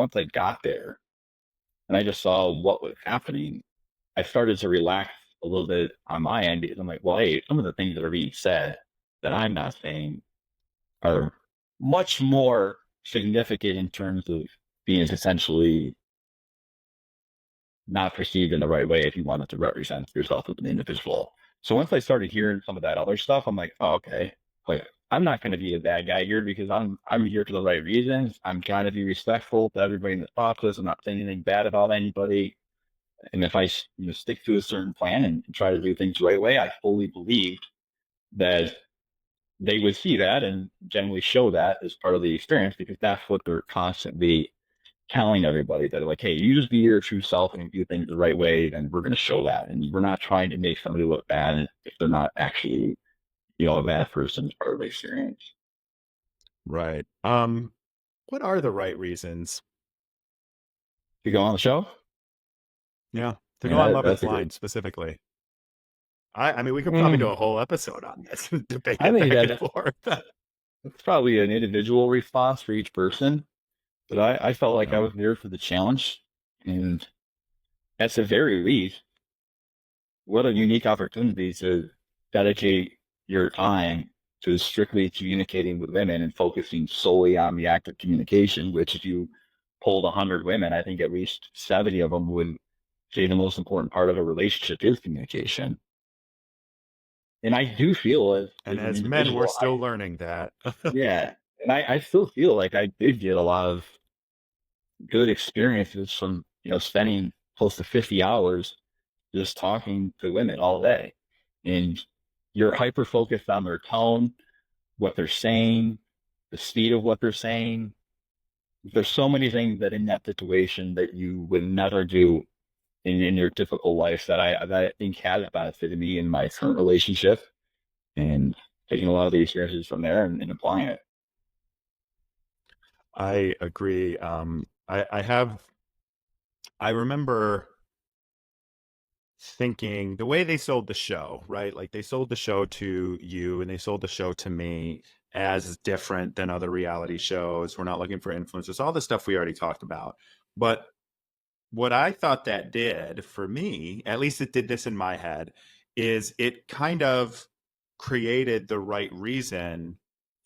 once I got there and I just saw what was happening, I started to relax a little bit on my end because I'm like, well, hey, some of the things that are being said that I'm not saying are much more significant in terms of being essentially not perceived in the right way if you wanted to represent yourself as an individual. So once I started hearing some of that other stuff, I'm like, oh, okay, like I'm not going to be a bad guy here because I'm here for the right reasons. I'm trying to be respectful to everybody in the office. I'm not saying anything bad about anybody. And if I stick to a certain plan and try to do things the right way, I fully believed that they would see that and generally show that as part of the experience because that's what they're constantly telling everybody that like, hey, you just be your true self and do things the right way, and we're going to show that. And we're not trying to make somebody look bad if they're not actually, a bad person as part of the experience. Right. What are the right reasons? To go on the show, Yeah, to I mean, go on Love Is that's a great. Blind specifically. I mean, we could probably do Mm, a whole episode on this, debate I it think back and that forth. it's probably an individual response for each person, but I felt like I Yeah. was there for the challenge, and at the very least, what a unique opportunity to dedicate your time to strictly communicating with women and focusing solely on the act of communication, which if you polled 100 women, I think at least 70 of them would say the most important part of a relationship is communication. And I do feel And as an as men, we're individual, still learning that. yeah, and I still feel like I did get a lot of good experiences from, spending close to 50 hours just talking to women all day. And you're hyper focused on their tone, what they're saying, the speed of what they're saying. There's so many things that in that situation that you would never do in your typical life that I think has benefited me in my current relationship and taking a lot of the experiences from there and applying it. I agree. I remember thinking the way they sold the show, right? Like they sold the show to you and they sold the show to me as different than other reality shows. We're not looking for influencers, all the stuff we already talked about. But what I thought that did for me, at least it did this in my head, is it kind of created the right reason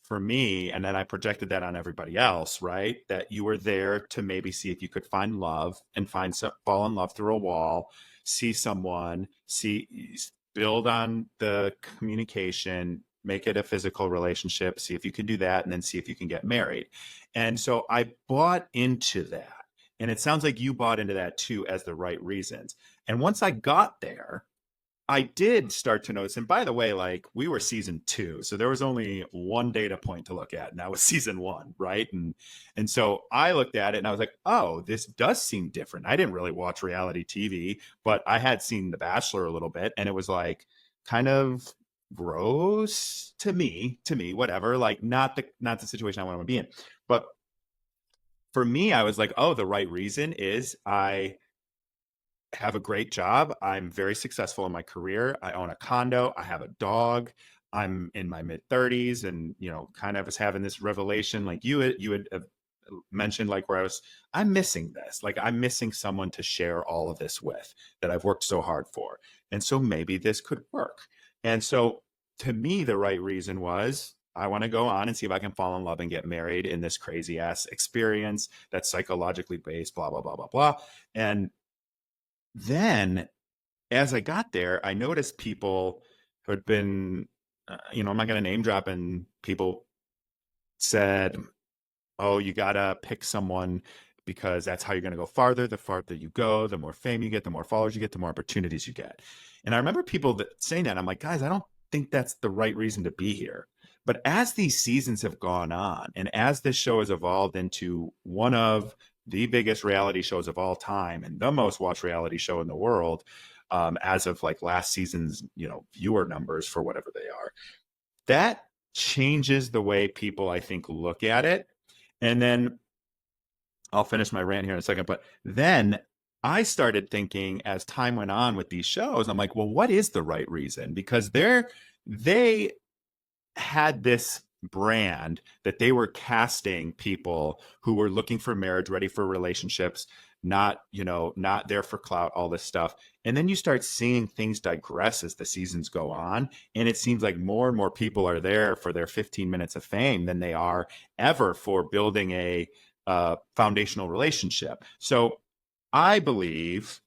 for me. And then I projected that on everybody else, right? That you were there to maybe see if you could find love and fall in love through a wall, see someone, build on the communication, make it a physical relationship, see if you can do that, and then see if you can get married. And so I bought into that. And it sounds like you bought into that too as the right reasons. And once I got there, I did start to notice. And by the way, like we were season 2, so there was only one data point to look at, and that was season 1, right? And so I looked at it and I was like, oh, this does seem different. I didn't really watch reality TV, but I had seen The Bachelor a little bit, and it was like kind of gross to me, whatever. Like not the situation I want to be in. But for me, I was like, oh, the right reason is I have a great job. I'm very successful in my career. I own a condo. I have a dog. I'm in my mid 30s, and kind of was having this revelation, like you had mentioned, like where I'm missing this. Like I'm missing someone to share all of this with that I've worked so hard for, and so maybe this could work. And so, to me, the right reason was I want to go on and see if I can fall in love and get married in this crazy ass experience that's psychologically based. Blah blah blah blah blah. And then as I got there, I noticed people who had been, I'm not going to name drop, and people said, oh, you got to pick someone because that's how you're going to go farther. The farther you go, the more fame you get, the more followers you get, the more opportunities you get. And I remember people saying that. I'm like, guys, I don't think that's the right reason to be here. But as these seasons have gone on, and as this show has evolved into one of the biggest reality shows of all time and the most watched reality show in the world, as of like last season's, viewer numbers for whatever they are, that changes the way people, I think, look at it. And then I'll finish my rant here in a second, but then I started thinking as time went on with these shows, I'm like, well, what is the right reason? Because they had this brand that they were casting people who were looking for marriage, ready for relationships, not, not there for clout, all this stuff. And then you start seeing things digress as the seasons go on. And it seems like more and more people are there for their 15 minutes of fame than they are ever for building a foundational relationship. So I believe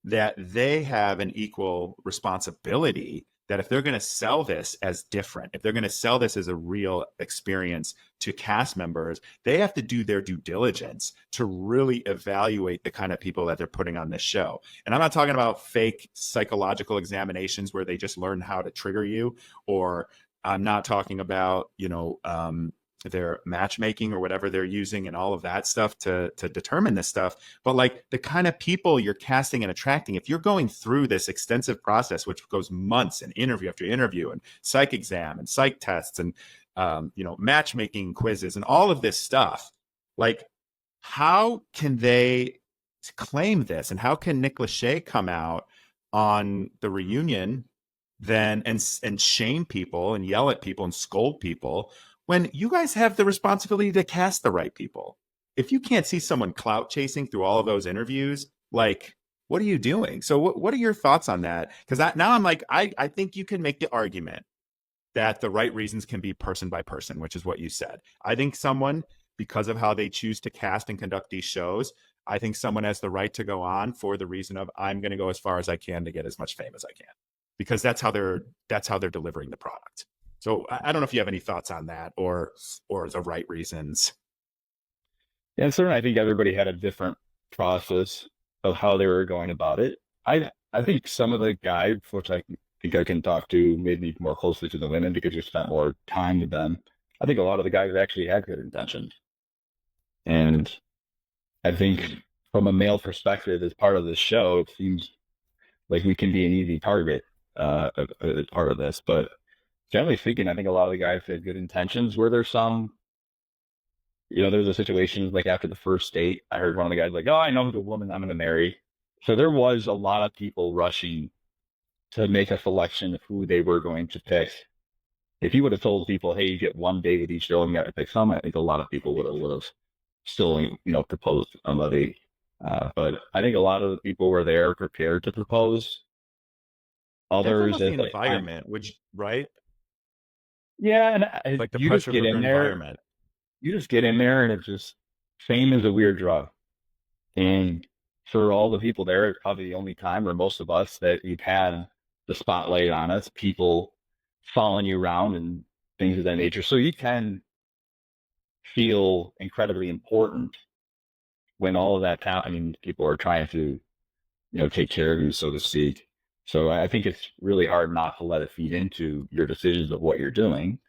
that they have an equal responsibility, that if they're going to sell this as different, if they're going to sell this as a real experience to cast members, they have to do their due diligence to really evaluate the kind of people that they're putting on this show. And I'm not talking about fake psychological examinations where they just learn how to trigger you, or I'm not talking about, their matchmaking or whatever they're using and all of that stuff to determine this stuff. But like the kind of people you're casting and attracting, if you're going through this extensive process, which goes months and interview after interview and psych exam and psych tests and, matchmaking quizzes and all of this stuff, like how can they claim this? And how can Nick Lachey come out on the reunion then and shame people and yell at people and scold people when you guys have the responsibility to cast the right people? If you can't see someone clout chasing through all of those interviews, like, what are you doing? So what are your thoughts on that? Because now I'm like, I think you can make the argument that the right reasons can be person by person, which is what you said. I think someone, because of how they choose to cast and conduct these shows, I think someone has the right to go on for the reason of, I'm going to go as far as I can to get as much fame as I can, because that's how they're delivering the product. So I don't know if you have any thoughts on that or the right reasons. Yeah, certainly I think everybody had a different process of how they were going about it. I think some of the guys, which I think I can talk to maybe more closely to the women because you spent more time with them. I think a lot of the guys actually had good intentions. And I think from a male perspective, as part of this show, it seems like we can be an easy target as part of this. But generally speaking, I think a lot of the guys had good intentions. Were there some, there's a situation like after the first date, I heard one of the guys like, oh, I know the woman I'm going to marry. So there was a lot of people rushing to make a selection of who they were going to pick. If you would have told people, hey, you get one date at each show and you got to pick some, I think a lot of people would have still, proposed to somebody. But I think a lot of the people were there prepared to propose. Others, the environment, right? Yeah, and like the you just pressure get of in the there. environment. You just get in there, and it's just fame is a weird drug. And for all the people there, it's probably the only time, or most of us, that you've had the spotlight on us, people following you around and things of that nature. So you can feel incredibly important when all of that people are trying to, take care of you, so to speak. So I think it's really hard not to let it feed into your decisions of what you're doing.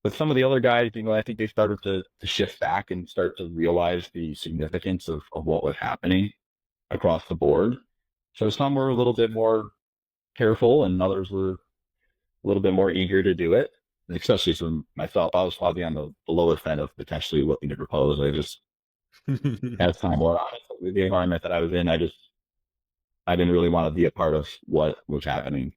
But some of the other guys, I think they started to shift back and start to realize the significance of what was happening across the board. So some were a little bit more careful and others were a little bit more eager to do it. And especially for myself, I was probably on the lowest end of potentially looking to propose. I just, as time wore on, with the environment that I was in, I didn't really want to be a part of what was happening.